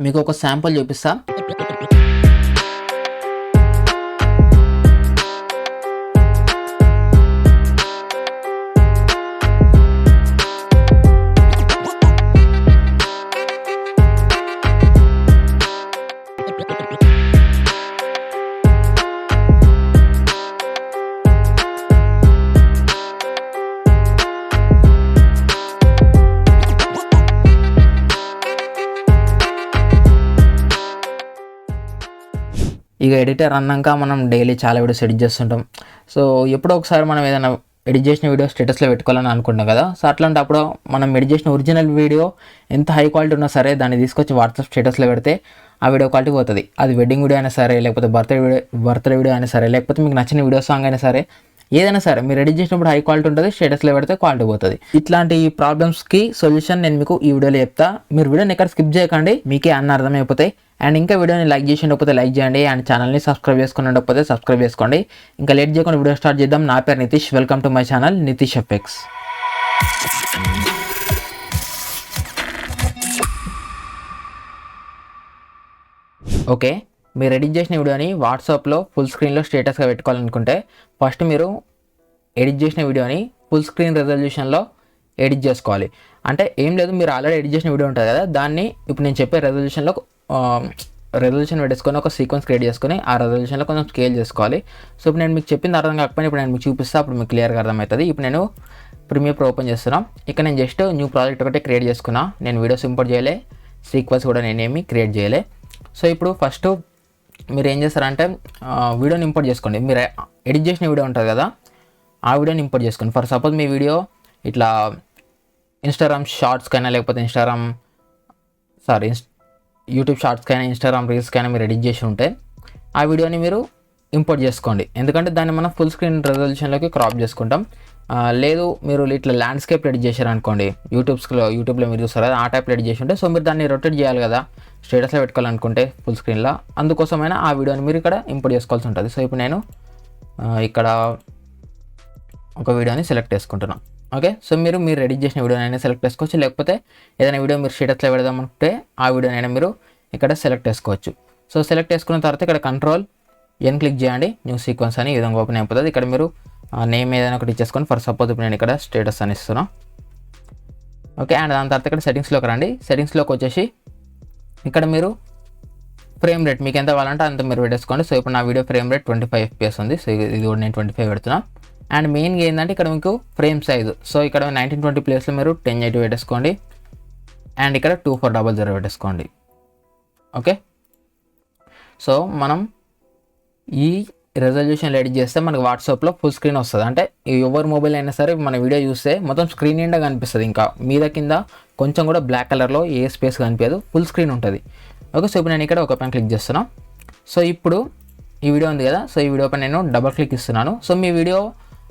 మీకు ఒక శాంపుల్ చూపిస్తా. ఇక ఎడిటర్ అన్నాక మనం డైలీ చాలా వీడియోస్ ఎడిట్ చేస్తుంటాం. సో ఎప్పుడో ఒకసారి మనం ఏదైనా ఎడిట్ చేసిన వీడియో స్టేటస్లో పెట్టుకోవాలని అనుకుంటాం కదా. సో అట్లాంటప్పుడు మనం ఎడిట్ చేసిన ఒరిజినల్ వీడియో ఎంత హై క్వాలిటీ ఉన్నా సరే దాన్ని తీసుకొచ్చి వాట్సాప్ స్టేటస్లో పెడితే ఆ వీడియో క్వాలిటీ పోతుంది. అది వెడ్డింగ్ వీడియో అయినా సరే, లేకపోతే బర్త్డే వీడియో అయినా సరే, లేకపోతే మీకు నచ్చిన వీడియో సాంగ్ అయినా సరే, ఏదైనా సరే మీరు ఎడిట్ చేసినప్పుడు హై క్వాలిటీ ఉంటుంది, స్టేటస్లో పెడితే క్వాలిటీ పోతుంది. ఇట్లాంటి ప్రాబ్లమ్స్కి సొల్యూషన్ నేను మీకు ఈ వీడియోలో చెప్తా. మీరు వీడియోని ఎక్కడ స్కిప్ చేయకండి, మీకే అన్న అర్థమైపోతాయి. అండ్ ఇంకా వీడియోని లైక్ చేసి ఉండకపోతే లైక్ చేయండి, అండ్ ఛానల్ని సబ్స్క్రైబ్ చేసుకుని ఉండకపోతే సబ్స్క్రైబ్ చేసుకోండి. ఇంకా లేట్ చేయకుండా వీడియో స్టార్ట్ చేద్దాం. నా పేరు Nitish, welcome to my channel Nitish effects. Okay, మీరు ఎడిట్ చేసిన వీడియోని వాట్సాప్లో ఫుల్ స్క్రీన్లో స్టేటస్గా పెట్టుకోవాలనుకుంటే ఫస్ట్ మీరు ఎడిట్ చేసిన వీడియోని ఫుల్ స్క్రీన్ రెజల్యూషన్లో ఎడిట్ చేసుకోవాలి. అంటే ఏం లేదు, మీరు ఆల్రెడీ ఎడిట్ చేసిన వీడియో ఉంటుంది కదా, దాన్ని ఇప్పుడు నేను చెప్పే రెజల్యూషన్ పెట్టేసుకొని ఒక సీక్వెన్స్ క్రియేట్ చేసుకొని ఆ రెజల్యూషన్లో కొంచెం స్కేల్ చేసుకోవాలి. సో ఇప్పుడు నేను మీకు చెప్పింది అర్థం కాకపోయినా ఇప్పుడు నేను మీకు చూపిస్తాను, అప్పుడు మీకు క్లియర్గా అర్థమవుతుంది. ఇప్పుడు నేను ప్రీమియర్ ప్రో ఓపెన్ చేస్తున్నాను. ఇక్కడ నేను జస్ట్ న్యూ ప్రాజెక్ట్ ఒకటే క్రియేట్ చేసుకున్నా. నేను వీడియోస్ ఇంపోర్ట్ చేయలే, సీక్వెన్స్ కూడా నేనేమి క్రియేట్ చేయలే. సో ఇప్పుడు ఫస్ట్ మీరు ఏం చేస్తారంటే వీడియోని ఇంపోర్ట్ చేసుకోండి. మీరు ఎడిట్ చేసిన వీడియో ఉంటుంది కదా, ఆ వీడియోని ఇంపోర్ట్ చేసుకోండి. ఫర్ సపోజ్ మీ వీడియో ఇట్లా ఇన్స్టాగ్రామ్ షార్ట్స్కైనా, లేకపోతే యూట్యూబ్ షార్ట్స్కైనా, ఇన్స్టాగ్రామ్ రీల్స్కైనా మీరు ఎడిట్ చేసి ఉంటే ఆ వీడియోని మీరు ఇంపోర్ట్ చేసుకోండి. ఎందుకంటే దాన్ని మనం ఫుల్ స్క్రీన్ రెజల్యూషన్లోకి క్రాప్ చేసుకుంటాం. లేదు మీరు ఇట్లా ల్యాండ్స్కేప్ ఎడిట్ చేశారనుకోండి, యూట్యూబ్లో మీరు చూస్తారు కదా, ఆ టైప్లో ఎడిట్ చేసి ఉంటే, సో మీరు దాన్ని రొటేట్ చేయాలి కదా స్టేటస్లో పెట్టుకోవాలనుకుంటే ఫుల్ స్క్రీన్లో, అందుకోసమైనా ఆ వీడియోని మీరు ఇక్కడ ఇంపోర్ట్ చేసుకోవాల్సి ఉంటుంది. సో ఇప్పుడు నేను ఇక్కడ ఒక వీడియోని సెలెక్ట్ చేసుకుంటున్నాను. ఓకే, సో మీరు ఎడిట్ చేసిన వీడియోనైనా సెలెక్ట్ చేసుకోవచ్చు, లేకపోతే ఏదైనా వీడియో మీరు స్టేటస్లో పెడదామంటే ఆ వీడియోనైనా మీరు ఇక్కడ సెలెక్ట్ చేసుకోవచ్చు. సో సెలెక్ట్ చేసుకున్న తర్వాత ఇక్కడ Ctrl+N క్లిక్ చేయండి, న్యూ సీక్వెన్స్ అని ఈ విధంగా ఓపెన్ అయిపోతుంది. ఇక్కడ మీరు నేమ్ ఏదైనా ఒకటి ఇచ్చేసుకొని, ఫర్ సపోజ్ ఇప్పుడు నేను ఇక్కడ స్టేటస్ అని ఇస్తున్నాను. ఓకే, అండ్ దాని తర్వాత ఇక్కడ సెట్టింగ్స్లోకి రండి. సెట్టింగ్స్లోకి వచ్చేసి ఇక్కడ మీరు ఫ్రేమ్ రేట్ మీకు ఎంత కావాలంటే అంత మీరు పెట్టేసుకోండి. సో ఇప్పుడు నా వీడియో ఫ్రేమ్ రేట్ 25 FPS ఉంది. సో ఇది కూడా నేను 25 పెడుతున్నాను. అండ్ మెయిన్గా ఏంటంటే ఇక్కడ మీకు ఫ్రేమ్ సైజు, సో ఇక్కడ 1920 ప్లేస్లో మీరు 1080 పెట్టేసుకోండి. అండ్ ఇక్కడ 2400 పెట్టేసుకోండి. ఓకే, సో మనం ఈ రెజల్యూషన్లో ఎడిట్ చేస్తే మనకు వాట్సాప్లో ఫుల్ స్క్రీన్ వస్తుంది. అంటే ఎవరి మొబైల్ అయినా సరే మన వీడియో చూస్తే మొత్తం స్క్రీన్ నిండా కనిపిస్తుంది. ఇంకా మీద కింద కొంచెం కూడా బ్లాక్ కలర్లో ఏ స్పేస్ కనిపించదు, ఫుల్ స్క్రీన్ ఉంటుంది. ఓకే, సో ఇప్పుడు నేను ఇక్కడ ఒక పైన క్లిక్ చేస్తున్నాను. సో ఇప్పుడు ఈ వీడియో ఉంది కదా, సో ఈ వీడియో పైన నేను డబల్ క్లిక్ ఇస్తున్నాను. సో మీ వీడియో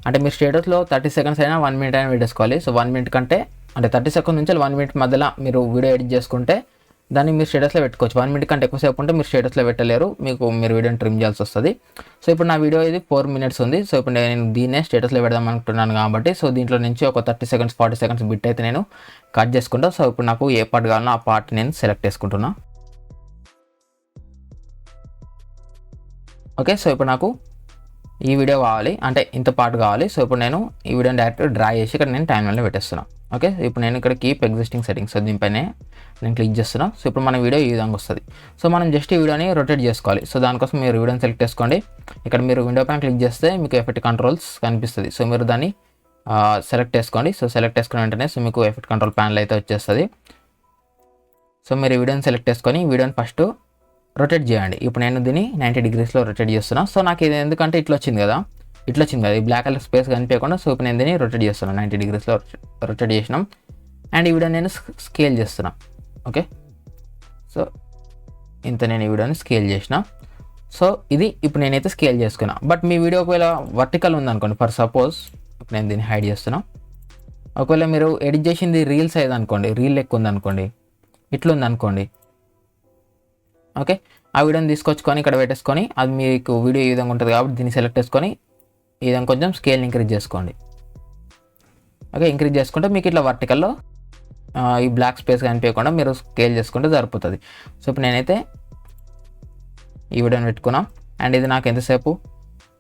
అంటే మీరు స్టేటస్లో 30 seconds అయినా 1 minute అయినా పెట్టేసుకోవాలి. సో 1 minute కంటే అంటే 30 seconds నుంచి 1 minute మధ్యలో మీరు వీడియో ఎడిట్ చేసుకుంటే దాన్ని మీరు స్టేటస్లో పెట్టుకోవచ్చు. 1 minute కంటే ఎక్కువసేపు ఉంటే మీరు స్టేటస్లో పెట్టలేరు, మీరు వీడియోని ట్రిమ్ చేయాల్సి వస్తుంది. సో ఇప్పుడు నా వీడియో ఇది 4 minutes ఉంది. సో ఇప్పుడు నేను దీన్నే స్టేటస్లో పెడదాం అనుకుంటున్నాను కాబట్టి, సో దీంట్లో నుంచి ఒక 30 seconds 40 seconds బిట్ అయితే నేను కట్ చేసుకుంటాను. సో ఇప్పుడు నాకు ఏ పార్ట్ కావాలో ఆ పార్ట్ నేను సెలెక్ట్ చేసుకుంటున్నా. ఓకే, సో ఇప్పుడు నాకు ఈ వీడియో కావాలి, అంటే ఇంత పార్ట్ కావాలి. సో ఇప్పుడు నేను ఈ వీడియోని డైరెక్ట్ డ్రా చేసి ఇక్కడ నేను టైం లైన్లో పెట్టేస్తున్నాను. ఓకే, ఇప్పుడు నేను ఇక్కడ కీప్ ఎగ్జిస్టింగ్ సెట్టింగ్స్ దీనిపైన నేను క్లిక్ చేస్తున్నాను. సో ఇప్పుడు మన వీడియో ఈ విధంగా వస్తుంది. సో మనం జస్ట్ ఈ వీడియోని రొటేట్ చేసుకోవాలి. సో దానికోసం మీరు వీడియోని సెలెక్ట్ చేసుకోండి. ఇక్కడ మీరు విండో పైన క్లిక్ చేస్తే మీకు ఎఫెక్ట్ కంట్రోల్స్ కనిపిస్తుంది. సో మీరు దాన్ని సెలెక్ట్ చేసుకోండి. సో సెలెక్ట్ చేసుకున్న వెంటనే సో మీకు ఎఫెక్ట్ కంట్రోల్ ప్యానల్ అయితే వచ్చేస్తుంది. సో మీరు ఈ వీడియోని సెలెక్ట్ చేసుకొని వీడియోని ఫస్ట్ రొటేట్ చేయండి. ఇప్పుడు నేను దీన్ని 90 degrees రొటేట్ చేస్తున్నాను. సో నాకు ఇది ఎందుకంటే ఇట్లా వచ్చింది కదా, ఈ బ్లాక్ కలర్ స్పేస్ కనిపించకుండా. సో ఇప్పుడు నేను దీన్ని రొటేట్ చేస్తున్నాను, 90 degrees రొటేట్ చేసినాం. అండ్ ఈ వీడియో నేను స్కేల్ చేస్తున్నాను. ఓకే, సో ఇంత నేను ఈ వీడియోని స్కేల్ చేసిన. సో ఇది ఇప్పుడు నేనైతే స్కేల్ చేసుకున్నా. బట్ మీ వీడియో ఒకవేళ వర్టికల్ ఉందనుకోండి, ఫర్ సపోజ్ ఇప్పుడు నేను దీన్ని హైడ్ చేస్తున్నాను. ఒకవేళ మీరు ఎడిట్ చేసింది రీల్స్ అయ్యేది అనుకోండి, రీల్ లెక్క ఉందనుకోండి, ఇట్లుందనుకోండి. ఓకే, ఆ వీడియోని తీసుకొచ్చుకొని ఇక్కడ పెట్టేసుకొని, అది మీకు వీడియో ఈ విధంగా ఉంటుంది కాబట్టి దీన్ని సెలెక్ట్ చేసుకొని ఈ విధంగా కొంచెం స్కేల్ ఇంక్రీజ్ చేసుకోండి. ఓకే, ఇంక్రీజ్ చేసుకుంటే మీకు ఇట్లా వర్టికల్లో ఈ బ్లాక్ స్పేస్ కనిపించకుండా మీరు స్కేల్ చేసుకుంటే సరిపోతుంది. సో ఇప్పుడు నేనైతే ఈ వీడియోని పెట్టుకున్నాం అండ్ ఇది నాకు ఎంతసేపు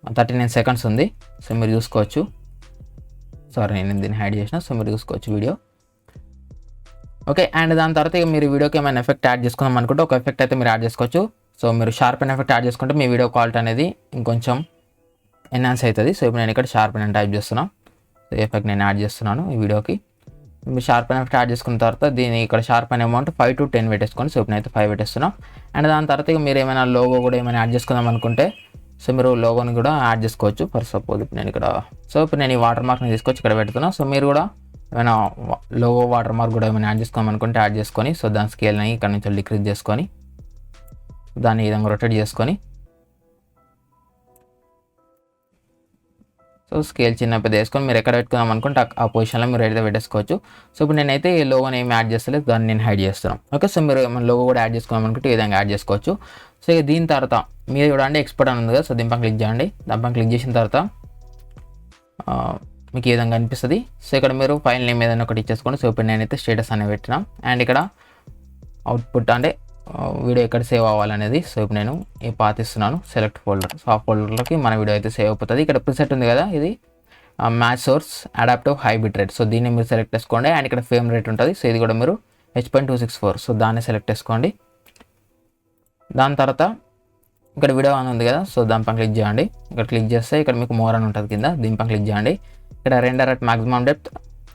39 సెకండ్స్ ఉంది. సో మీరు చూసుకోవచ్చు. సారీ నేను దీన్ని హైడ్ చేసిన. సో మీరు చూసుకోవచ్చు వీడియో. ఓకే, అండ్ దాని తర్వాత ఇక మీరు వీడియోకి ఏమైనా ఎఫెక్ట్ యాడ్ చేసుకుందాం అనుకుంటే ఒక ఎఫెక్ట్ అయితే మీరు యాడ్ చేసుకోవచ్చు. సో మీరు షార్పెన్ ఎఫెక్ట్ యాడ్ చేసుకుంటే మీ వీడియో క్వాలిటీ అనేది ఇంకొంచెం ఎన్హాన్స్ అవుతుంది. సో ఇప్పుడు నేను ఇక్కడ షార్పెన్ అని టైప్ చేస్తున్నాను. సో ఎఫెక్ట్ నేను యాడ్ చేస్తున్నాను ఈ వీడియోకి. మీరు షార్పెన్ ఎఫెక్ట్ యాడ్ చేసుకున్న తర్వాత దీని ఇక్కడ షార్పెన్ అమౌంట్ 5 to 10 పెట్టేసుకోండి. సో ఇప్పుడు అయితే 5 పెట్టేస్తున్నాం. అండ్ దాని తర్వాత ఇక మీరు ఏమైనా లోగో కూడా ఏమైనా యాడ్ చేసుకుందాం అనుకుంటే సో మీరు లోగోని కూడా యాడ్ చేసుకోవచ్చు. ఫర్ సపోజ్ ఇప్పుడు నేను ఇక్కడ ఇప్పుడు నేను ఈ వాటర్ మార్క్ని తీసుకొచ్చి ఇక్కడ పెడుతున్నాను. సో మీరు కూడా ఏమైనా లోగో వాటర్ మార్క్ కూడా ఏమైనా యాడ్ చేసుకోవాలి అనుకుంటే యాడ్ చేసుకొని సో దాని స్కేల్ని ఇక్కడ నుంచి డిక్రీజ్ చేసుకొని దాన్ని ఈ విధంగా రొటేట్ చేసుకొని సో స్కేల్ చిన్న పెద్ద వేసుకొని మీరు ఎక్కడ పెట్టుకుందాం అనుకుంటే ఆ పొజిషన్లో మీరు అయితే పెట్టేసుకోవచ్చు. సో ఇప్పుడు నేనైతే ఈ లోగోని ఏమి యాడ్ చేస్తలేదు, దాన్ని నేను హైడ్ చేస్తున్నాను. ఓకే, సో మీరు ఏమైనా లోగో కూడా యాడ్ చేసుకోవాలి అనుకుంటే ఈ విధంగా యాడ్ చేసుకోవచ్చు. సో ఇక దీని తర్వాత మీరు చూడండి ఎక్స్పోర్ట్ అని ఉంది కదా. సో దీనిపైన క్లిక్ చేయండి. దానిపైన క్లిక్ చేసిన తర్వాత మీకు ఈ విధంగా అనిపిస్తుంది. సో ఇక్కడ మీరు ఫైల్ నేమ్ ఏదైనా ఒకటి ఇచ్చేసుకోండి. సో ఇప్పుడు నేనైతే స్టేటస్ అనేది పెట్టినా అండ్ ఇక్కడ అవుట్పుట్ అంటే వీడియో ఎక్కడ సేవ్ అవ్వాలనేది. సో ఇప్పుడు నేను ఈ పాత్ ఇస్తున్నాను సెలెక్ట్ ఫోల్డర్. సో ఆ ఫోల్డర్లోకి మన వీడియో అయితే సేవ్ అయిపోతుంది. ఇక్కడ ప్రిసెట్ ఉంది కదా, ఇది match source adaptive high bit rate. So దీన్ని మీరు సెలెక్ట్ చేసుకోండి అండ్ ఇక్కడ ఫ్రేమ్ రేట్ ఉంటుంది. సో ఇది కూడా మీరు H.264. సో దాన్ని సెలెక్ట్ చేసుకోండి. దాని తర్వాత ఇక్కడ వీడియో అని ఉంది కదా. సో దానిపైన క్లిక్ చేయండి. ఇక్కడ క్లిక్ చేస్తే ఇక్కడ మీకు మోర్ అని ఉంటుంది కింద. దీనిపైన క్లిక్ చేయండి. ఇక్కడ render at maximum depth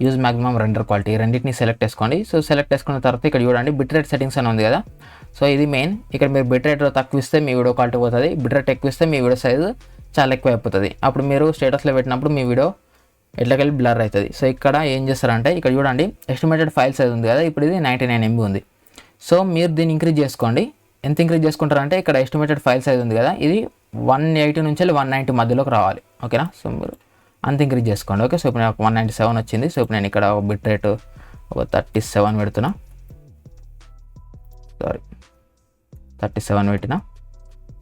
use maximum render quality రెండింటిని సెలెక్ట్ చేసుకోండి. సో సెలెక్ట్ చేసుకున్న తర్వాత ఇక్కడ చూడండి బిట్ రేట్ సెట్టింగ్స్ అని ఉంది కదా. సో ఇది మెయిన్. ఇక్కడ మీరు బిట్ రేట్ తక్కువ ఇస్తే మీ వీడియో క్వాలిటీ పోతుంది, బిట్ రేట్ ఎక్కువ ఇస్తే మీ వీడియో సైజు చాలా ఎక్కువ అయిపోతుంది. అప్పుడు మీరు స్టేటస్లో పెట్టినప్పుడు మీ వీడియో ఎట్లకెళ్ళి బ్లర్ అవుతుంది. సో ఇక్కడ ఏం చేస్తారంటే ఇక్కడ చూడండి ఎస్టిమేటెడ్ ఫైల్ సైజ్ ఉంది కదా, ఇప్పుడు ఇది 99 MB ఉంది. సో మీరు దీన్ని ఇంక్రీజ్ చేసుకోండి. ఎంత ఇంక్రీజ్ చేసుకుంటారంటే ఇక్కడ ఎస్టిమేటెడ్ ఫైల్ సైజ్ ఉంది కదా, ఇది 180 నుంచి 190 మధ్యలోకి రావాలి. ఓకేనా, సో మీరు అంత ఇంక్రీజ్ చేసుకోండి. ఓకే, సో ఇప్పుడు నాకు 197 వచ్చింది. సో ఇప్పుడు నేను ఇక్కడ బిట్ రేట్ ఒక 37 పెడుతున్నా. సారీ 37 పెట్టినా.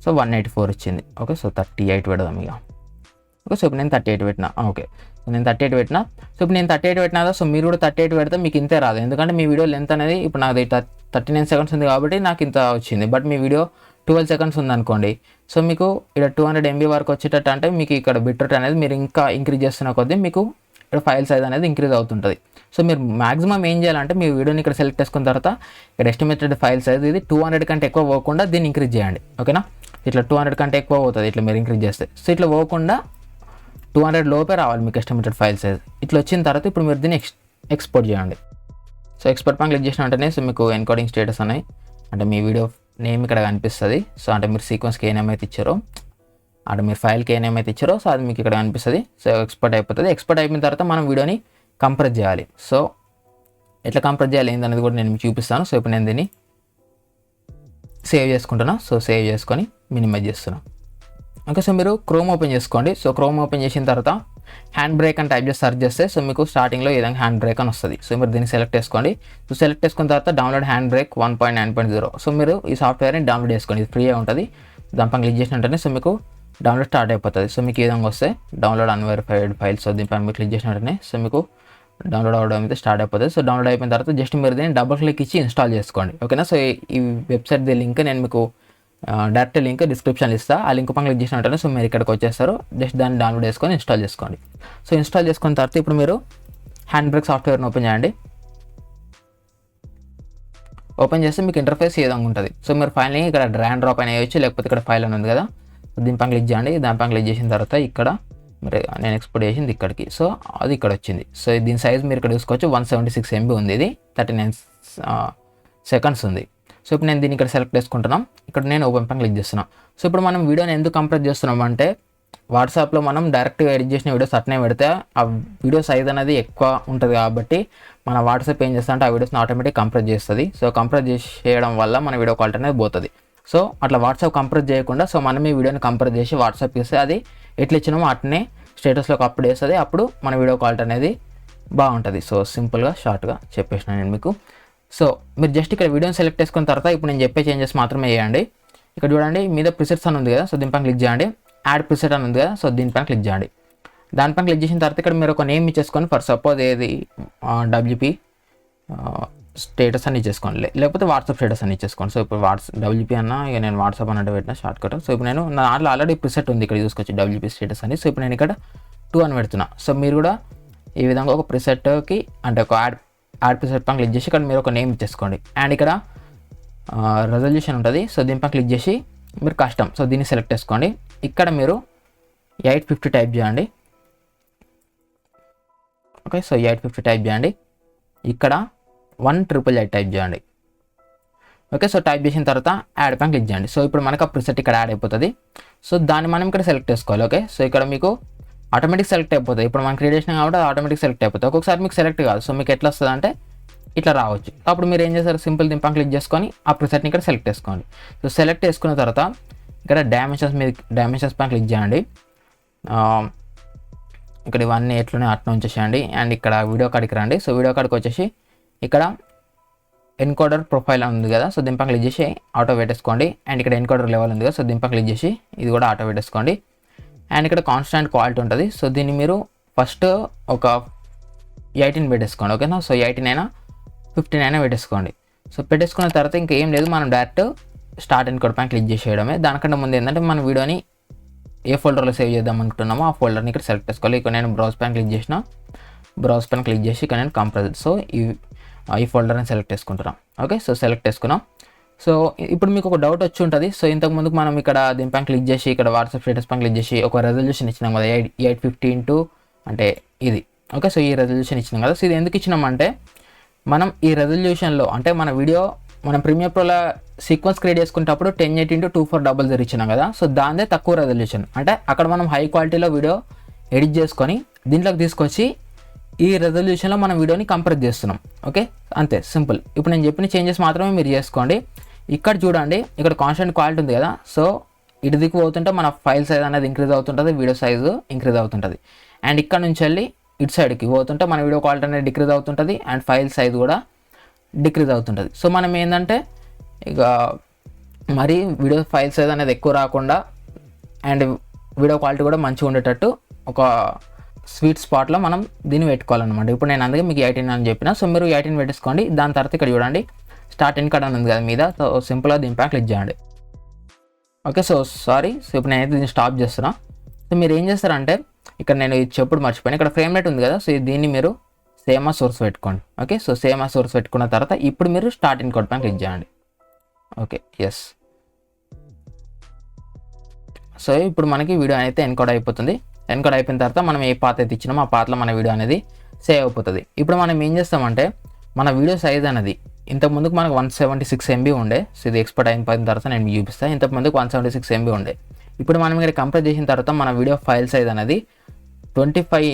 సో 184 వచ్చింది. ఓకే, సో 38 పెడదాం ఇక. ఓకే, సో ఇప్పుడు నేను 38 పెట్టినా. ఓకే, నేను 38 పెట్టినా. సో ఇప్పుడు నేను 38 పెట్టినా కదా, సో మీరు కూడా 38 పెడితే మీకు ఇంతే రాదు. ఎందుకంటే మీ వీడియో లెంత్ అనేది ఇప్పుడు నాది 39 సెకండ్స్ ఉంది కాబట్టి నాకు ఇంత వచ్చింది. బట్ మీ వీడియో 12 సెకండ్స్ ఉందనుకోండి, సో మీకు ఇక్కడ 200 MB వరకు వచ్చేటట్టు అంటే మీకు ఇక్కడ బిట్ రేట్ అనేది మీరు ఇంకా ఇంక్రీజ్ చేస్తున్న కొద్దీ మీకు ఇక్కడ ఫైల్ సైజ్ అనేది ఇంక్రీజ్ అవుతుంటుంది. సో మీరు మాక్సిమం ఏం చేయాలంటే మీ వీడియోని ఇక్కడ సెలెక్ట్ చేసుకున్న తర్వాత ఇక్కడ ఎస్టిమేటెడ్ ఫైల్ సైజ్ ఇది 200 కంటే ఎక్కువ పోకుండా దీన్ని ఇంక్రీజ్ చేయండి. ఓకేనా, ఇట్లా 200 కంటే ఎక్కువ పోతుంది ఇట్లా మీరు ఇంక్రీజ్ చేస్తే. సో ఇట్లా పోకుండా 200 లోపే రావాలి మీకు ఎస్టిమేటెడ్ ఫైల్ సైజ్. ఇట్లా వచ్చిన తర్వాత ఇప్పుడు మీరు దీన్ని ఎక్స్పోర్ట్ చేయండి. సో ఎక్స్పోర్ట్ పైన క్లిక్ చేసిన వెంటనే సో మీకు ఎన్కోడింగ్ స్టేటస్ ఉన్నాయి అంటే మీ వీడియో నేమ్ ఇక్కడ కనిపిస్తుంది. సో అంటే మీరు సీక్వెన్స్కి ఏ నేమ్ అయితే ఇచ్చారో అంటే మీరు ఫైల్కి ఏ నేమ్ అయితే ఇచ్చారో సో అది మీకు ఇక్కడ కనిపిస్తుంది. సో ఎక్స్పోర్ట్ అయిపోతుంది. ఎక్స్పోర్ట్ అయిపోయిన తర్వాత మనం వీడియోని కంప్రెస్ చేయాలి. సో ఎట్లా కంప్రెస్ చేయాలి ఏందనేది కూడా నేను మీకు చూపిస్తాను. సో ఇప్పుడు నేను దీన్ని సేవ్ చేసుకుంటున్నా. సో సేవ్ చేసుకొని మినిమైజ్ చేస్తున్నాను. ఓకే, సో మీరు క్రోమ్ ఓపెన్ చేసుకోండి. సో క్రోమ్ ఓపెన్ చేసిన తర్వాత హ్యాండ్ బ్రేక్ అని టైప్ చేసి సర్చ్ చేస్తే సో మీకు స్టార్టింగ్లో ఈ విధంగా హ్యాండ్ బ్రేక్ అని వస్తుంది. సో మీరు దీన్ని సెలెక్ట్ చేసుకోండి. సో సెలెక్ట్ చేసుకున్న తర్వాత డౌన్లోడ్ హ్యాండ్ బ్రేక్ 1.9.0. సో మీరు ఈ సాఫ్ట్వేర్ని డౌన్లోడ్ చేసుకోండి, ఇది ఫ్రీగా ఉంటుంది. దానిపైన క్లిక్ చేసిన వెంటనే సో మీకు డౌన్లోడ్ స్టార్ట్ అయిపోతుంది. సో మీకు ఈ విధంగా వస్తే డౌన్లోడ్ అన్వెరిఫైడ్ ఫైల్స్. సో దీనిపైన మీరు క్లిక్ చేసిన వెంటనే సో మీకు డౌన్లోడ్ అవ్వడం అయితే స్టార్ట్ అయిపోతుంది. సో డౌన్లోడ్ అయిపోయిన తర్వాత జస్ట్ మీరు దీన్ని డబుల్ క్లిక్ ఇచ్చి ఇన్స్టాల్ చేసుకోండి. ఓకేనా, సో ఈ వెబ్సైట్ లింక్ నేను మీకు డైరెక్ట్ లింక్ డిస్క్రిప్షన్ ఇస్తాను. ఆ లింక్ పైన క్లిక్ చేసిన వెంటనే సో మీరు ఇక్కడికి వచ్చేస్తారు. జస్ట్ దాన్ని డౌన్లోడ్ చేసుకొని ఇన్స్టాల్ చేసుకోండి. సో ఇన్స్టాల్ చేసుకున్న తర్వాత ఇప్పుడు మీరు హ్యాండ్ బ్రేక్ సాఫ్ట్వేర్ని ఓపెన్ చేయండి. ఓపెన్ చేస్తే మీకు ఇంటర్ఫేస్ ఈ విధంగా ఉంటుంది. సో మీరు ఫైల్ని ఇక్కడ డ్రాగ్ డ్రాప్ అయినా వేయచ్చు, లేకపోతే ఇక్కడ ఫైల్ అని ఉంది కదా దీనిపైన క్లిక్ చేయండి. దానిపైన క్లిక్ చేసిన తర్వాత ఇక్కడ మరి నేను ఎక్స్పోర్ట్ చేసింది ఇక్కడికి. సో అది ఇక్కడ వచ్చింది. సో దీని సైజ్ మీరు ఇక్కడ చూసుకోవచ్చు 176 MB ఉంది. ఇది 39 సెకండ్స్ ఉంది. సో ఇప్పుడు నేను దీన్ని ఇక్కడ సెలెక్ట్ చేసుకుంటున్నాం. ఇక్కడ నేను ఓపెన్ పైన క్లిక్ చేస్తున్నాను. సో ఇప్పుడు మనం వీడియోని ఎందుకు కంప్రెస్ చేస్తున్నాం అంటే వాట్సాప్లో మనం డైరెక్ట్గా ఎడిట్ చేసిన వీడియోస్ అట్నే పెడితే ఆ వీడియో సైజ్ అనేది ఎక్కువ ఉంటుంది కాబట్టి మన వాట్సాప్ ఏం చేస్తా అంటే ఆ వీడియోస్ని ఆటోమేటిక్ కంప్రెస్ చేస్తుంది. సో కంప్రెస్ చేయడం వల్ల మన వీడియో క్వాలిటీ అనేది పోతుంది. సో అట్లా వాట్సాప్ కంప్రెస్ చేయకుండా సో మనం ఈ వీడియోని కంప్రెస్ చేసి వాట్సాప్ ఇస్తే అది ఎట్లా ఇచ్చినామో అట్నే స్టేటస్లోకి అప్లోడ్ చేస్తుంది. అప్పుడు మన వీడియో క్వాలిటీ అనేది బాగుంటుంది. సో సింపుల్గా షార్ట్గా చెప్పేసిన నేను మీకు. సో మీరు జస్ట్ ఇక్కడ వీడియోని సెలెక్ట్ చేసుకున్న తర్వాత ఇప్పుడు నేను చెప్పే చేంజెస్ మాత్రమే చేయండి. ఇక్కడ చూడండి మీద ప్రిసెట్స్ అని ఉంది కదా, సో దీనిపైన క్లిక్ చేయండి. యాడ్ ప్రిసెట్ అని ఉంది కదా, సో దీనిపైన క్లిక్ చేయండి. దానిపైన క్లిక్ చేసిన తర్వాత ఇక్కడ మీరు ఒక నేమ్ ఇచ్చేసుకొని ఫర్ సపోజ్ ఏది WP స్టేటస్ అని ఇచ్చేసుకోండి, లేకపోతే వాట్సాప్ స్టేటస్ అని ఇచ్చేసుకోండి. సో ఇప్పుడు డబ్ల్యూపీ అన్న ఇక నేను వాట్సాప్ అన్నట్టు పెట్టిన షార్ట్ కట్. సో ఇప్పుడు నేను నా దాంట్లో ఆల్రెడీ ప్రిసెట్ ఉంది, ఇక్కడ చూసుకోవచ్చు డబ్ల్యూపీ స్టేటస్ అని. సో ఇప్పుడు నేను ఇక్కడ 2 అని పెడుతున్నా. సో మీరు కూడా ఈ విధంగా ఒక ప్రిసెట్కి అంటే ఒక యాడ్ ప్రిసెట్ పైన క్లిక్ చేసి ఇక్కడ మీరు ఒక నేమ్ ఇచ్చేసుకోండి. అండ్ ఇక్కడ రెజల్యూషన్ ఉంటుంది. సో దీనిపైన క్లిక్ చేసి మీరు కస్టమ్, సో దీన్ని సెలెక్ట్ చేసుకోండి. ఇక్కడ మీరు 850 టైప్ చేయండి. ఓకే, సో 850 టైప్ చేయండి. ఇక్కడ 1888 టైప్ చేయండి. ఓకే, సో టైప్ చేసిన తర్వాత యాడ్ పైన క్లిక్ చేయండి. సో ఇప్పుడు మనకు ఆ ప్రిసెట్ ఇక్కడ యాడ్ అయిపోతుంది. సో దాన్ని మనం ఇక్కడ సెలెక్ట్ చేసుకోవాలి. ఓకే, సో ఇక్కడ మీకు ఆటోమేటిక్ సెలెక్ట్ అయిపోతుంది. ఇప్పుడు మనం క్రియేట్ చేసినాం కాబట్టి ఆటోమేటిక్ సెలెక్ట్ అయిపోతుంది. ఒక్కొక్కసారి మీకు సెలెక్ట్ కాదు. సో మీకు ఎట్లా వస్తుంది అంటే ఇట్లా రావచ్చు. అప్పుడు మీరు ఏం చేస్తారు, సింపుల్ దీనిపైన క్లిక్ చేసుకొని ఆ ప్రిసెట్ని ఇక్కడ సెలెక్ట్ చేసుకోండి. సో సెలెక్ట్ చేసుకున్న తర్వాత ఇక్కడ డైమెన్షన్స్ పైన క్లిక్ చేయండి. ఇక్కడ ఇవన్నీ ఎట్లనే అట్లా ఉంచేసేయండి. అండ్ ఇక్కడ వీడియో కార్డ్కి రండి. సో వీడియో కార్డ్కి వచ్చేసి ఇక్కడ ఎన్కోడర్ ప్రొఫైల్ ఉంది కదా, సో దీనిపైన క్లిక్ చేసి ఆటో పెట్టేసుకోండి. అండ్ ఇక్కడ ఎన్కోడర్ లెవెల్ ఉంది కదా, సో దీనిపైన క్లిక్ చేసి ఇది కూడా ఆటో పెట్టేసుకోండి. అండ్ ఇక్కడ కాన్స్టాంట్ క్వాలిటీ ఉంటుంది. సో దీన్ని మీరు ఫస్ట్ ఒక 18 పెట్టేసుకోండి. ఓకేనా, సో 18 అయినా 15 అయినా పెట్టేసుకోండి. సో పెట్టేసుకున్న తర్వాత ఇంకా ఏం లేదు, మనం డైరెక్ట్ స్టార్ట్ ఎన్కోడ్ పైన క్లిక్ చేసేయడమే. దానికంటే ముందు ఏంటంటే మన వీడియోని ఏ ఫోల్డర్లో సేవ్ చేద్దాం అనుకుంటున్నామో ఆ ఫోల్డర్ని ఇక్కడ సెలెక్ట్ చేసుకోవాలి. ఇక్కడ నేను బ్రౌజ్ పైన క్లిక్ చేసిన, బ్రౌజ్ పైన క్లిక్ చేసి ఇక్కడ నేను కంప్రెస్డ్, సో ఈ ఫోల్డర్ని సెలెక్ట్ చేసుకుంటున్నాం. ఓకే, సో సెలెక్ట్ చేసుకున్నాం. సో ఇప్పుడు మీకు ఒక డౌట్ వచ్చి ఉంటుంది. సో ఇంతకుముందుకు మనం ఇక్కడ దీనిపైన క్లిక్ చేసి ఇక్కడ వాట్సాప్ స్టేటస్ పైన క్లిక్ చేసి ఒక రెజల్యూషన్ ఇచ్చినాం కదా, 850 ఇంటూ అంటే ఇది. ఓకే, సో ఈ రెజల్యూషన్ ఇచ్చినాం కదా. సో ఇది ఎందుకు ఇచ్చినామంటే మనం ఈ రెజల్యూషన్లో అంటే మన వీడియో మనం ప్రీమియర్ ప్రోలో సీక్వెన్స్ క్రియేట్ చేసుకునేటప్పుడు 1080x2400 ఇచ్చినాం కదా. సో దాందే తక్కువ రెజల్యూషన్. అంటే అక్కడ మనం హై క్వాలిటీలో వీడియో ఎడిట్ చేసుకొని దీంట్లోకి తీసుకొచ్చి ఈ రెజల్యూషన్లో మనం వీడియోని కంప్రెస్ చేస్తున్నాం. ఓకే, అంతే సింపుల్. ఇప్పుడు నేను చెప్పిన చేంజెస్ మాత్రమే మీరు చేసుకోండి. ఇక్కడ చూడండి, ఇక్కడ కాన్స్టెంట్ క్వాలిటీ ఉంది కదా. సో ఇటు దిక్కు పోతుంటే మన ఫైల్ సైజ్ అనేది ఇంక్రీజ్ అవుతుంటుంది, వీడియో సైజు ఇంక్రీజ్ అవుతుంటుంది. అండ్ ఇక్కడ నుంచి వెళ్ళి ఇటు సైడ్కి పోతుంటే మన వీడియో క్వాలిటీ అనేది డిక్రీజ్ అవుతుంటుంది అండ్ ఫైల్ సైజ్ కూడా డిక్రీజ్ అవుతుంటుంది. సో మనం ఏంటంటే ఇక మరి వీడియో ఫైల్ సైజ్ అనేది ఎక్కువ రాకుండా అండ్ వీడియో క్వాలిటీ కూడా మంచిగా ఉండేటట్టు ఒక స్వీట్ స్పాట్లో మనం దీన్ని పెట్టుకోవాలన్నమాట. ఇప్పుడు నేను అందుకే మీకు 18 అని చెప్పిన. సో మీరు 18 పెట్టేసుకోండి. దాని తర్వాత ఇక్కడ చూడండి స్టార్ట్ ఎన్కోడ్ అని ఉంది కదా మీద. సో సింపుల్గా దీనిపైన క్లిక్ చేయండి. ఓకే, సో ఇప్పుడు నేనైతే దీన్ని స్టాప్ చేస్తున్నా. సో మీరు ఏం చేస్తారంటే ఇక్కడ నేను ఇది చెప్పుడు మర్చిపోయాను, ఇక్కడ ఫ్రేమ్ రేట్ ఉంది కదా. సో దీన్ని మీరు సేమ్ సోర్స్ పెట్టుకోండి. ఓకే, సో సేమ్ సోర్స్ పెట్టుకున్న తర్వాత ఇప్పుడు మీరు స్టార్ట్ ఎన్కోడ్ పైన క్లిక్ చేయండి. Okay, yes. సో ఇప్పుడు మనకి వీడియో అయితే ఎన్కోడ్ అయిపోతుంది. ఎన్కోడ్ అయిపోయిన తర్వాత మనం ఏ పాత్ అయితే ఇచ్చినామో ఆ పాత్లో మన వీడియో అనేది సేవ్ అయిపోతుంది. ఇప్పుడు మనం ఏం చేస్తామంటే మన వీడియో సైజ్ అనేది ఇంతకుముందుకు మనకు 176 MB ఉండే. సో ఇది ఎక్స్పర్ట్ అయిన తర్వాత నేను మీకు చూపిస్తాను. ఇంతకుముందుకు 176 MB ఉండే. ఇప్పుడు మనం ఇక్కడ కంప్రెస్ చేసిన తర్వాత మన వీడియో ఫైల్ సైజ్ అనేది 25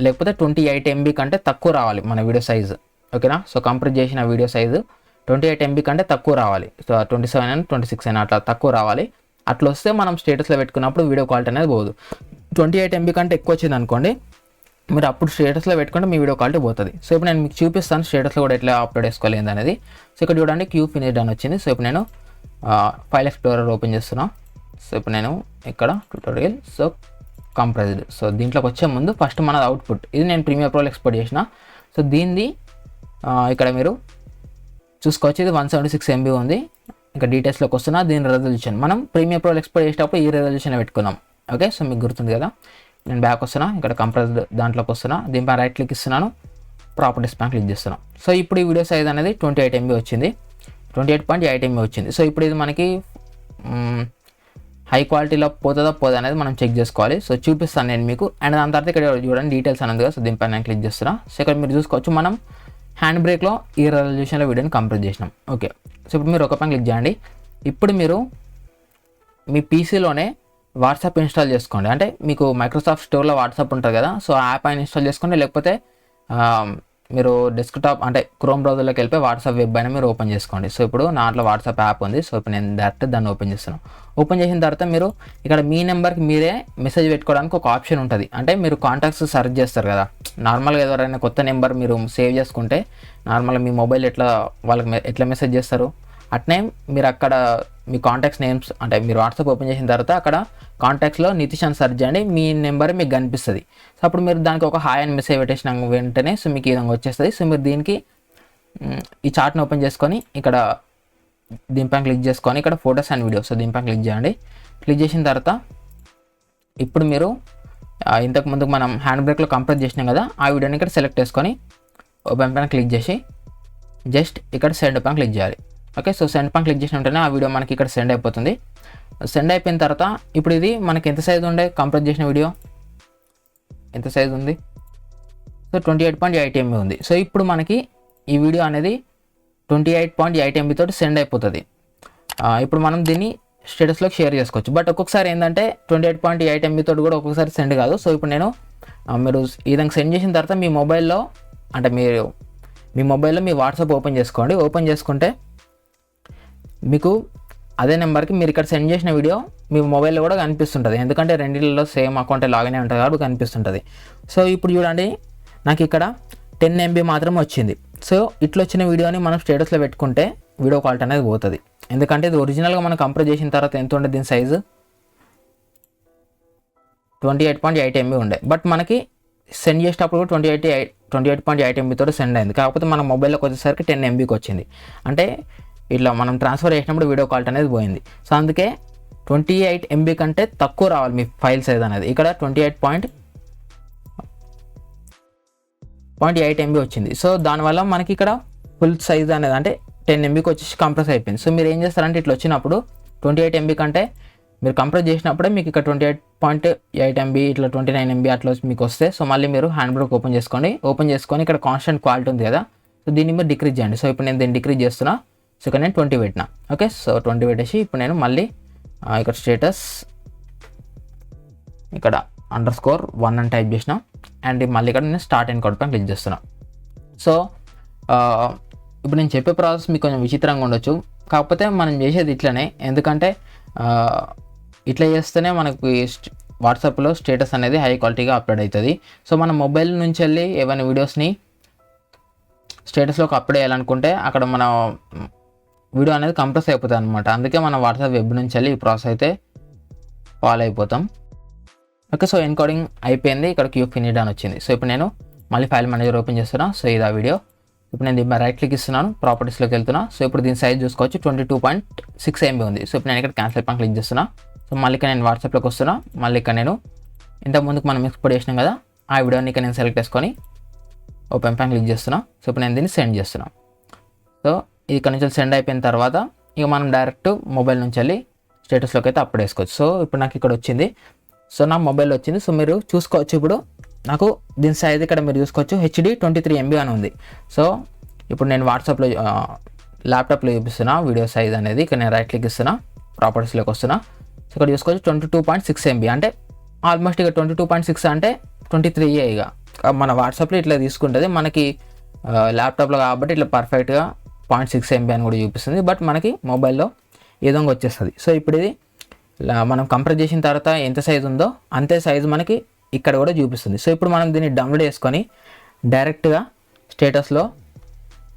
లేకపోతే 28 MB కంటే తక్కువ రావాలి మన వీడియో సైజు. ఓకేనా, సో కంప్రెస్ చేసిన వీడియో సైజు 28 MB కంటే తక్కువ రావాలి. సో 27 అయినా 26 అయినా అట్లా తక్కువ రావాలి. అట్లా వస్తే మనం స్టేటస్లో పెట్టుకున్నప్పుడు వీడియో క్వాలిటీ అనేది పోదు. 28 MB కంటే ఎక్కువ వచ్చింది అనుకోండి, మీరు అప్పుడు స్టేటస్లో పెట్టుకుంటే మీ వీడియో క్వాలిటీ పోతుంది. సో ఇప్పుడు నేను మీకు చూపిస్తాను స్టేటస్లో కూడా ఎట్లా అప్లోడ్ చేసుకోలేదు అనేది. సో ఇక్కడ చూడండి క్యూ ఫినిష్డ్ అని వచ్చింది. సో ఇప్పుడు నేను ఫైల్ ఎక్స్ప్లోరర్ ఓపెన్ చేస్తున్నా. సో ఇప్పుడు నేను ఇక్కడ ట్యూటోరియల్ సో కంప్రెస్డ్. సో దీంట్లోకి వచ్చే ముందు ఫస్ట్ మన అవుట్పుట్ ఇది నేను ప్రీమియర్ ప్రోలో ఎక్స్పోర్ట్ చేసిన. సో దీన్ని ఇక్కడ మీరు చూసుకోవచ్చు, ఇది 176 MB ఉంది. ఇంకా డీటెయిల్స్లోకి వస్తున్నా. దీని రెజల్యూషన్ మనం ప్రీమియర్ ప్రోలో ఎక్స్పోర్ట్ చేసేటప్పుడు ఈ రెజల్యూషన్ పెట్టుకున్నాం. ఓకే, సో మీకు గుర్తుంది కదా. నేను బ్యాక్ వస్తున్నా, ఇక్కడ కంప్రెస్డ్ దాంట్లోకి వస్తున్నా, దీనిపై రైట్ క్లిక్ ఇస్తున్నాను, ప్రాపర్టీస్ పైన క్లిక్ చేస్తున్నాను. సో ఇప్పుడు ఈ వీడియో సైజ్ అనేది 28 MB వచ్చింది, 28.8 MB వచ్చింది. సో ఇప్పుడు ఇది మనకి హై క్వాలిటీలో పోతుందా పోదా అనేది మనం చెక్ చేసుకోవాలి. సో చూపిస్తాను నేను మీకు. అండ్ దాని తర్వాత ఇక్కడ చూడండి డీటెయిల్స్ అనేది కదా. సో దీనిపైన నేను క్లిక్ చేస్తున్నా. సో ఇక్కడ మీరు చూసుకోవచ్చు మనం హ్యాండ్ బ్రేక్లో ఈ రెజల్యూషన్లో వీడియోని కంప్రెస్ చేసినాం. ఓకే, సో ఇప్పుడు మీరు ఒక పైన క్లిక్ చేయండి. ఇప్పుడు మీరు మీ పీసీలోనే వాట్సాప్ ఇన్స్టాల్ చేసుకోండి. అంటే మీకు మైక్రోసాఫ్ట్ స్టోర్లో వాట్సాప్ ఉంటుంది కదా. సో ఆ యాప్ అయినా ఇన్స్టాల్ చేసుకోండి, లేకపోతే మీరు డెస్క్టాప్ అంటే క్రోమ్ బ్రౌజర్లోకి వెళ్ళిపోయి వాట్సాప్ వెబ్ అయినా మీరు ఓపెన్ చేసుకోండి. సో ఇప్పుడు నా దాంట్లో వాట్సాప్ యాప్ ఉంది. సో ఇప్పుడు నేను డైరెక్ట్ దాన్ని ఓపెన్ చేస్తున్నాను. ఓపెన్ చేసిన తర్వాత మీరు ఇక్కడ మీ నెంబర్కి మీరే మెసేజ్ పెట్టుకోవడానికి ఒక ఆప్షన్ ఉంటుంది. అంటే మీరు కాంటాక్ట్స్ సెర్చ్ చేస్తారు కదా, నార్మల్గా ఎవరైనా కొత్త నెంబర్ మీరు సేవ్ చేసుకుంటే నార్మల్గా మీ మొబైల్ వాళ్ళకి ఎట్లా మెసేజ్ చేస్తారు, అట్నే మీరు అక్కడ మీ కాంటాక్ట్స్ నేమ్స్ అంటే మీరు వాట్సాప్ ఓపెన్ చేసిన తర్వాత అక్కడ కాంటాక్ట్స్లో నితీష్ అని సెర్చ్ చేయండి, మీ నెంబర్ మీకు కనిపిస్తుంది. సో అప్పుడు మీరు దానికి ఒక హాయ్ అని మెసేజ్ పెట్టేసిన వెంటనే సో మీకు ఈ విధంగా వచ్చేస్తుంది. సో మీరు దీనికి ఈ చార్ట్ని ఓపెన్ చేసుకొని ఇక్కడ దీనిపైన క్లిక్ చేసుకొని ఇక్కడ ఫొటోస్ అండ్ వీడియోస్ దీనిపైన క్లిక్ చేయండి. క్లిక్ చేసిన తర్వాత ఇప్పుడు మీరు ఇంతకుముందు మనం హ్యాండ్ బ్రేక్లో కంప్రెస్ చేసినాం కదా, ఆ వీడియోని ఇక్కడ సెలెక్ట్ చేసుకొని ఓపెన్ పైన క్లిక్ చేసి జస్ట్ ఇక్కడ సెండ్ పైన క్లిక్ చేయాలి. ఓకే, సో సెండ్ పైన క్లిక్ చేసిన వెంటనే ఆ వీడియో మనకి ఇక్కడ సెండ్ అయిపోతుంది. సెండ్ అయిపోయిన తర్వాత ఇప్పుడు ఇది మనకి ఎంత సైజ్ ఉండే కంప్రెస్ చేసిన వీడియో ఎంత సైజ్ ఉంది? సో 28.8 MB ఉంది. సో ఇప్పుడు మనకి ఈ వీడియో అనేది 28.8 MB తోటి సెండ్ అయిపోతుంది. ఇప్పుడు మనం దీన్ని స్టేటస్లోకి షేర్ చేసుకోవచ్చు. బట్ ఒక్కొక్కసారి ఏంటంటే 28.8 MB తోటి కూడా ఒక్కొక్కసారి సెండ్ కాదు. సో ఇప్పుడు నేను మీరు ఈ విధంగా సెండ్ చేసిన తర్వాత మీ మొబైల్లో అంటే మీ మొబైల్లో మీ వాట్సాప్ ఓపెన్ చేసుకోండి. ఓపెన్ చేసుకుంటే మీకు అదే నెంబర్కి మీరు ఇక్కడ సెండ్ చేసిన వీడియో మీ మొబైల్లో కూడా కనిపిస్తుంటుంది. ఎందుకంటే రెండిళ్ళలో సేమ్ అకౌంట్ లాగిన్ అయి ఉంటుంది కాబట్టి కనిపిస్తుంటుంది. సో ఇప్పుడు చూడండి, నాకు ఇక్కడ 10 MB మాత్రం వచ్చింది. సో ఇట్లా వచ్చిన వీడియోని మనం స్టేటస్లో పెట్టుకుంటే వీడియో క్వాలిటీ అనేది పోతుంది. ఎందుకంటే ఇది ఒరిజినల్గా మనం కంప్రెస్ చేసిన తర్వాత ఎంత ఉండేది దీని సైజు 28.8 MB ఉండే. బట్ మనకి సెండ్ చేసేటప్పుడు కూడా 28.8 MB తోటి సెండ్ అయింది. కాకపోతే మన మొబైల్లోకి వచ్చేసరికి 10 MBకి వచ్చింది. అంటే ఇట్లా మనం ట్రాన్స్ఫర్ చేసినప్పుడు వీడియో క్వాలిటీ అనేది పోయింది. సో అందుకే 28 MB కంటే తక్కువ రావాలి మీ ఫైల్ సైజ్ అనేది. ఇక్కడ 28.8 MB వచ్చింది. సో దానివల్ల మనకి ఇక్కడ ఫుల్ సైజ్ అనేది అంటే 10 MBకి వచ్చేసి కంప్రెస్ అయిపోయింది. సో మీరు ఏం చేస్తారంటే ఇట్లా వచ్చినప్పుడు 28 MB కంటే మీరు కంప్రెస్ చేసినప్పుడే మీకు ఇక్కడ 28.8 MB ఇట్లా 29 MB అట్లా మీకు వస్తే సో మళ్ళీ మీరు హ్యాండ్ బ్రేక్ ఓపెన్ చేసుకోండి. ఓపెన్ చేసుకొని ఇక్కడ కాన్స్టెంట్ క్వాలిటీ ఉంది కదా, సో దీన్ని మీరు డిక్రీజ్ చేయండి. సో ఇప్పుడు నేను దీన్ని డిక్రీజ్ చేస్తున్నా. సో ఇక్కడ నేను 20 పెట్టినా. ఓకే, సో 20 పెట్టేసి ఇప్పుడు నేను మళ్ళీ ఇక్కడ స్టేటస్ ఇక్కడ _1 అని టైప్ చేసిన అండ్ మళ్ళీ ఇక్కడ నేను స్టార్ట్ అండ్ కోడ్ పైన క్లిక్ చేస్తున్నా. సో ఇప్పుడు నేను చెప్పే ప్రాసెస్ మీకు కొంచెం విచిత్రంగా ఉండొచ్చు, కాకపోతే మనం చేసేది ఇట్లనే. ఎందుకంటే ఇట్లా చేస్తేనే మనకి వాట్సాప్లో స్టేటస్ అనేది హై క్వాలిటీగా అప్లోడ్ అవుతుంది. సో మన మొబైల్ నుంచి వెళ్ళి ఏమైనా వీడియోస్ని స్టేటస్లోకి అప్లోడ్ చేయాలనుకుంటే అక్కడ మన వీడియో అనేది కంప్రెస్ అయిపోతుంది అనమాట. అందుకే మన వాట్సాప్ వెబ్ నుంచి వెళ్ళి ఈ ప్రాసెస్ అయితే ఫాలో అయిపోతాం. ఓకే, సో ఎన్కోడింగ్ అయిపోయింది. ఇక్కడ క్యూ ఫినిష్డ్ అని వచ్చింది. సో ఇప్పుడు నేను మళ్ళీ ఫైల్ మేనేజర్ ఓపెన్ చేస్తున్నా. సో ఇది ఆ వీడియో. ఇప్పుడు నేను దీని రైట్ క్లిక్ ఇస్తున్నాను, ప్రాపర్టీస్లోకి వెళ్తున్నా. సో ఇప్పుడు దీని సైజ్ చూసుకోవచ్చు 22.6 MB ఉంది. సో ఇప్పుడు నేను ఇక్కడ క్యాన్సిల్ పైన క్లిక్ చేస్తున్నా. సో మళ్ళీ ఇక్కడ నేను వాట్సాప్లోకి వస్తున్నా. మళ్ళీ ఇక్కడ నేను ఇంతకుముందుకు మనం ఎక్స్పోర్ట్ చేసినాం కదా, ఆ వీడియోని ఇక్కడ నేను సెలెక్ట్ చేసుకొని ఓపెన్ పైన క్లిక్ చేస్తున్నా. సో ఇప్పుడు నేను దీన్ని సెండ్ చేస్తున్నా. సో ఇది ఇక్కడ నుంచి సెండ్ అయిపోయిన తర్వాత ఇక మనం డైరెక్ట్ మొబైల్ నుంచి వెళ్ళి స్టేటస్లోకి అయితే అప్లోడ్ చేసుకోవచ్చు. సో ఇప్పుడు నాకు ఇక్కడ వచ్చింది. సో నా మొబైల్ వచ్చింది. సో మీరు చూసుకోవచ్చు ఇప్పుడు నాకు దీని సైజ్ ఇక్కడ మీరు చూసుకోవచ్చు HD 23 MB అని ఉంది. సో ఇప్పుడు నేను వాట్సాప్లో ల్యాప్టాప్లో చూపిస్తున్నా వీడియో సైజ్ అనేది. ఇక్కడ నేను రైట్ క్లిక్ ఇస్తున్నా, ప్రాపర్టీస్లోకి వస్తున్నా. సో ఇక్కడ చూసుకోవచ్చు 22.6 MB అంటే ఆల్మోస్ట్ ఇక 22.6 అంటే 23 ఇక మన వాట్సాప్లో ఇట్లా తీసుకుంటుంది. మనకి ల్యాప్టాప్లో కాబట్టి ఇట్లా పర్ఫెక్ట్గా 0.6 MB అని కూడా చూపిస్తుంది. బట్ మనకి మొబైల్లో ఈ విధంగా వచ్చేస్తుంది. సో ఇప్పుడు ఇది మనం కంప్రెస్ చేసిన తర్వాత ఎంత సైజు ఉందో అంతే సైజు మనకి ఇక్కడ కూడా చూపిస్తుంది. సో ఇప్పుడు మనం దీన్ని డౌన్లోడ్ చేసుకొని డైరెక్ట్గా స్టేటస్లో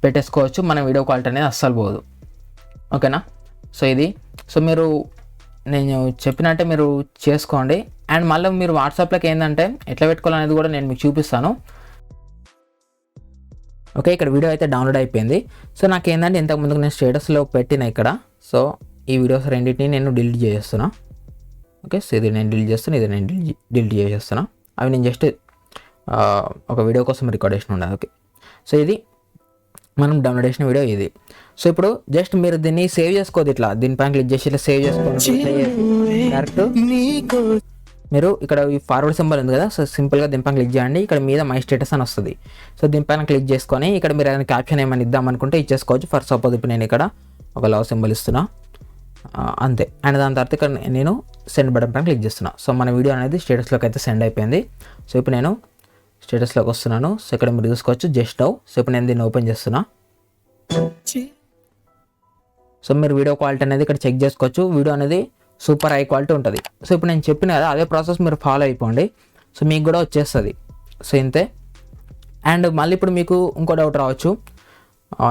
పెట్టేసుకోవచ్చు. మన వీడియో క్వాలిటీ అనేది అస్సలు పోదు. ఓకేనా? సో ఇది మీరు నేను చెప్పినట్టే మీరు చేసుకోండి. అండ్ మళ్ళీ మీరు వాట్సాప్లోకి ఏంటంటే ఎట్లా పెట్టుకోవాలనేది కూడా నేను మీకు చూపిస్తాను. ఓకే, ఇక్కడ వీడియో అయితే డౌన్లోడ్ అయిపోయింది. సో నాకు ఏంటంటే ఇంతకుముందు నేను స్టేటస్లో పెట్టిన ఇక్కడ సో ఈ వీడియోస్ రెండింటిని నేను డిలీట్ చేస్తున్నా. ఓకే, సో ఇది నేను డిలీట్ చేస్తాను, ఇది నేను డిలీట్ చేసేస్తున్నా. అవి నేను జస్ట్ ఒక వీడియో కోసం రికార్డ్ చేసిన ఉండాలి. ఓకే, సో ఇది మనం డౌన్లోడ్ చేసిన వీడియో ఇది. సో ఇప్పుడు జస్ట్ మీరు దీన్ని సేవ్ చేసుకోవద్దు, ఇట్లా దీనిపైన క్లిక్ చేసి ఇట్లా సేవ్ చేసుకోండి. డైరెక్ట్ మీరు ఇక్కడ ఈ ఫార్వర్డ్ సింబల్ ఉంది కదా, సో సింపుల్గా దీనిపైన క్లిక్ చేయండి. ఇక్కడ మీద మై స్టేటస్ అని వస్తుంది. సో దీనిపైన క్లిక్ చేసుకొని ఇక్కడ మీరు ఏదైనా క్యాప్షన్ ఏమైనా ఇద్దామనుకుంటే ఇచ్చేసుకోవచ్చు. ఫర్ సపోజ్ ఇప్పుడు నేను ఇక్కడ ఒక లవ్ సింబల్ ఇస్తున్నా అంతే. అండ్ దాని తర్వాత ఇక్కడ నేను సెండ్ బటన్ పైన క్లిక్ చేస్తున్నా. సో మన వీడియో అనేది స్టేటస్లోకి అయితే సెండ్ అయిపోయింది. సో ఇప్పుడు నేను స్టేటస్లోకి వస్తున్నాను. సో ఇక్కడ మీరు చూసుకోవచ్చు జస్ట్ నౌ. సో ఇప్పుడు నేను దీన్ని ఓపెన్ చేస్తున్నా. సో మీరు వీడియో క్వాలిటీ అనేది ఇక్కడ చెక్ చేసుకోవచ్చు. వీడియో అనేది సూపర్ హై క్వాలిటీ ఉంటుంది. సో ఇప్పుడు నేను చెప్పిన కదా అదే ప్రాసెస్ మీరు ఫాలో అయిపోండి. సో మీకు కూడా వచ్చేస్తుంది. సో ఇంతే. అండ్ మళ్ళీ ఇప్పుడు మీకు ఇంకో డౌట్ రావచ్చు,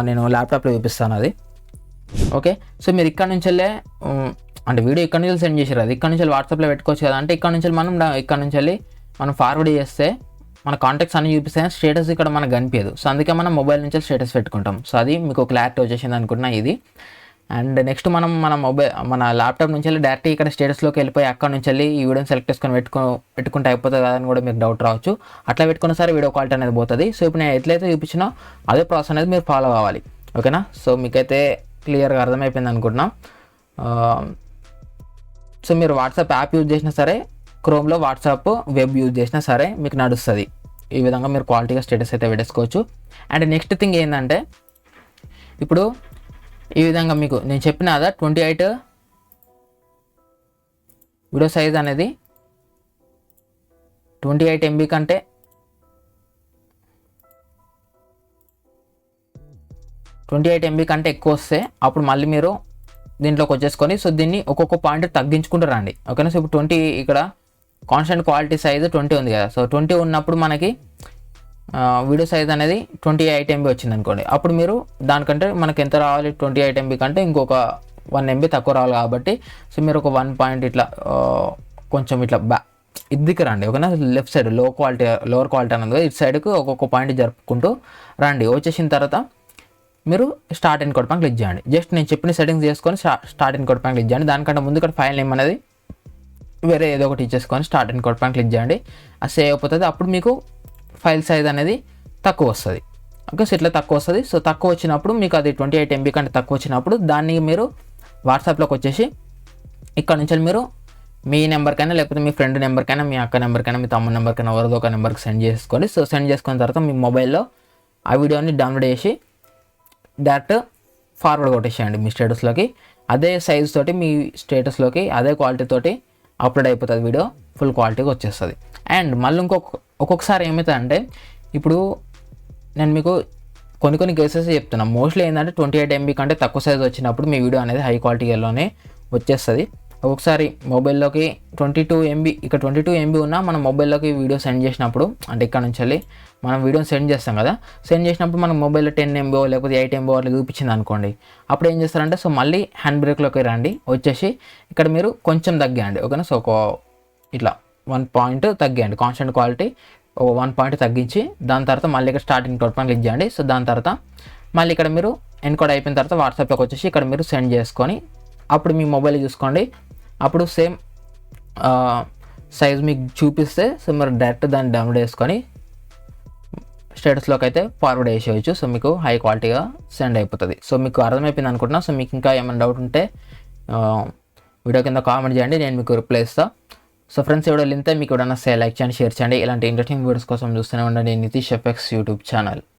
నేను ల్యాప్టాప్లో చూపిస్తాను అది. ఓకే, సో మీరు ఇక్కడ నుంచి వెళ్ళే అంటే వీడియో ఇక్కడ నుంచి సెండ్ చేసారు, అది ఇక్కడ నుంచి వాట్సాప్లో పెట్టుకోవచ్చు కదా. అంటే ఇక్కడ నుంచి మనం ఫార్వర్డ్ చేస్తే మన కాంటాక్ట్స్ అన్ని చూపిస్తే స్టేటస్ ఇక్కడ మనకు కనిపించదు. సో అందుకే మనం మొబైల్ నుంచి స్టేటస్ పెట్టుకుంటాం. సో అది మీకు క్లారిటీ వచ్చేసింది అనుకుంటున్నా ఇది. అండ్ నెక్స్ట్ మనం మన ల్యాప్టాప్ నుంచి వెళ్ళి డైరెక్ట్ ఇక్కడ స్టేటస్లోకి వెళ్ళిపోయి అక్కడ నుంచి వెళ్ళి ఈ వీడియోని సెలెక్ట్ చేసుకొని పెట్టుకుంటే అయిపోతుంది కదా అని కూడా మీకు డౌట్ రావచ్చు. అట్లా పెట్టుకున్న సరే వీడియో క్వాలిటీ అనేది పోతుంది. సో ఇప్పుడు నేను ఎట్లయితే చూపించినా అదే ప్రాసెస్ అనేది మీరు ఫాలో అవ్వాలి. ఓకేనా? సో మీకైతే క్లియర్గా అర్థమైపోయింది అనుకుంటున్నా. సో మీరు వాట్సాప్ యాప్ యూజ్ చేసినా సరే, క్రోమ్లో వాట్సాప్ వెబ్ యూజ్ చేసినా సరే మీకు నడుస్తుంది. ఈ విధంగా మీరు క్వాలిటీగా స్టేటస్ అయితే పెట్టేసుకోవచ్చు. అండ్ నెక్స్ట్ థింగ్ ఏంటంటే, ఇప్పుడు ఈ విధంగా మీకు నేను చెప్పిన కదా 28 వీడియో సైజ్ అనేది 28 MB కంటే ఎక్కువ వస్తే అప్పుడు మళ్ళీ మీరు దీంట్లోకి వచ్చేసుకొని సో దీన్ని ఒక్కొక్క పాయింట్ తగ్గించుకుంటూ రండి. ఓకేనా? సో ఇప్పుడు 20 ఇక్కడ కాన్స్టెంట్ క్వాలిటీ సైజ్ 20 ఉంది కదా. సో 20 ఉన్నప్పుడు మనకి వీడియో సైజ్ అనేది 28 MB వచ్చింది అనుకోండి. అప్పుడు మీరు దానికంటే మనకి ఎంత రావాలి, 28 MB కంటే ఇంకొక 1 MB తక్కువ రావాలి. కాబట్టి సో మీరు ఒక 1 పాయింట్ ఇట్లా కొంచెం ఇట్లా ఇదికి రండి. ఓకేనా? లెఫ్ట్ సైడ్ లోవర్ క్వాలిటీ అన్నది ఇటు సైడ్కి ఒక్కొక్క పాయింట్ జరుపుకుంటూ రండి. వచ్చేసిన తర్వాత మీరు స్టార్ట్ అండ్ కోడ్ పైన క్లిక్ చేయండి. జస్ట్ నేను చెప్పిన సెట్టింగ్స్ చేసుకొని స్టార్ట్ అండ్ కోడ్ పైన క్లిక్ చేయండి. దానికంటే ముందు ఇక్కడ ఫైల్ నేమ్ అనేది వేరే ఏదో ఒకటి ఇచ్చేసుకొని స్టార్ట్ అండ్ కోడ్ పైన క్లిక్ చేయండి. అది సేవ్ అయిపోతుంది. అప్పుడు మీకు ఫైల్ సైజ్ అనేది తక్కువ వస్తుంది. ఓకే? సో ఇట్లా తక్కువ వస్తుంది. సో తక్కువ వచ్చినప్పుడు మీకు అది 28 MB కంటే తక్కువ వచ్చినప్పుడు దాన్ని మీరు వాట్సాప్లోకి వచ్చేసి ఇక్కడ నుంచి మీరు మీ నెంబర్కైనా లేకపోతే మీ ఫ్రెండ్ నెంబర్కైనా మీ అక్క నెంబర్కైనా మీ తమ్ముడు నెంబర్కైనా ఎవరిదో ఒక నెంబర్కి సెండ్ చేసుకోండి. సో సెండ్ చేసుకున్న తర్వాత మీ మొబైల్లో ఆ వీడియోని డౌన్లోడ్ చేసి డైరెక్ట్ ఫార్వర్డ్ కొట్టేసేయండి మీ స్టేటస్లోకి. అదే సైజ్ తోటి మీ స్టేటస్లోకి అదే క్వాలిటీ తోటి అప్లోడ్ అయిపోతుంది. వీడియో ఫుల్ క్వాలిటీగా వచ్చేస్తుంది. అండ్ మళ్ళీ ఒక్కొక్కసారి ఏమవుతుందంటే, ఇప్పుడు నేను మీకు కొన్ని కేసెస్ చెప్తున్నాను. మోస్ట్లీ ఏంటంటే 28 MB కంటే తక్కువ సైజ్ వచ్చినప్పుడు మీ వీడియో అనేది హై క్వాలిటీలోనే వచ్చేస్తుంది. ఒక్కొక్కసారి మొబైల్లోకి 22 MB ఇక్కడ 22 MB ఉన్నా మనం మొబైల్లోకి వీడియో సెండ్ చేసినప్పుడు, అంటే ఇక్కడ నుంచి వెళ్ళి మనం వీడియోని సెండ్ చేస్తాం కదా. సెండ్ చేసినప్పుడు మనం మొబైల్లో 10 MB లేకపోతే 8 MB అట్లా చూపించింది అనుకోండి. అప్పుడు ఏం చేస్తారంటే సో మళ్ళీ హ్యాండ్ బ్రేక్లోకి రండి. వచ్చేసి ఇక్కడ మీరు కొంచెం తగ్గియండి. ఓకేనా? సో ఒక ఇట్లా 1 పాయింట్ తగ్గియండి. కాన్స్టెంట్ క్వాలిటీ 1 పాయింట్ తగ్గించి దాని తర్వాత మళ్ళీ ఇక్కడ స్టార్టింగ్ కోడ్ పైన క్లిక్ చేయండి. సో దాని తర్వాత మళ్ళీ ఇక్కడ మీరు ఎన్కోడ్ అయిపోయిన తర్వాత వాట్సాప్లోకి వచ్చేసి ఇక్కడ మీరు సెండ్ చేసుకొని అప్పుడు మీ మొబైల్ చూసుకోండి. అప్పుడు సేమ్ సైజ్ మీకు చూపిస్తే సో మీరు డైరెక్ట్ దాన్ని డౌన్లోడ్ చేసుకొని స్టేటస్లోకి అయితే ఫార్వర్డ్ చేసేయచ్చు. సో మీకు హై క్వాలిటీగా సెండ్ అయిపోతుంది. సో మీకు అర్థమైపోయింది అనుకుంటున్నా. సో మీకు ఇంకా ఏమైనా డౌట్ ఉంటే వీడియో కింద కామెంట్ చేయండి, నేను మీకు రిప్లై ఇస్తాను. సో ఫ్రెండ్స్, ఈ వీడియో లింక్ మీకు ఎవరైనా లైక్ చేయండి, షేర్ చేయండి. ఇలాంటి ఇంట్రెస్టింగ్ వీడియోస్ కోసం చూస్తూనే ఉండండి నితీష్ ఎఫెక్ట్స్ యూట్యూబ్ ఛానల్.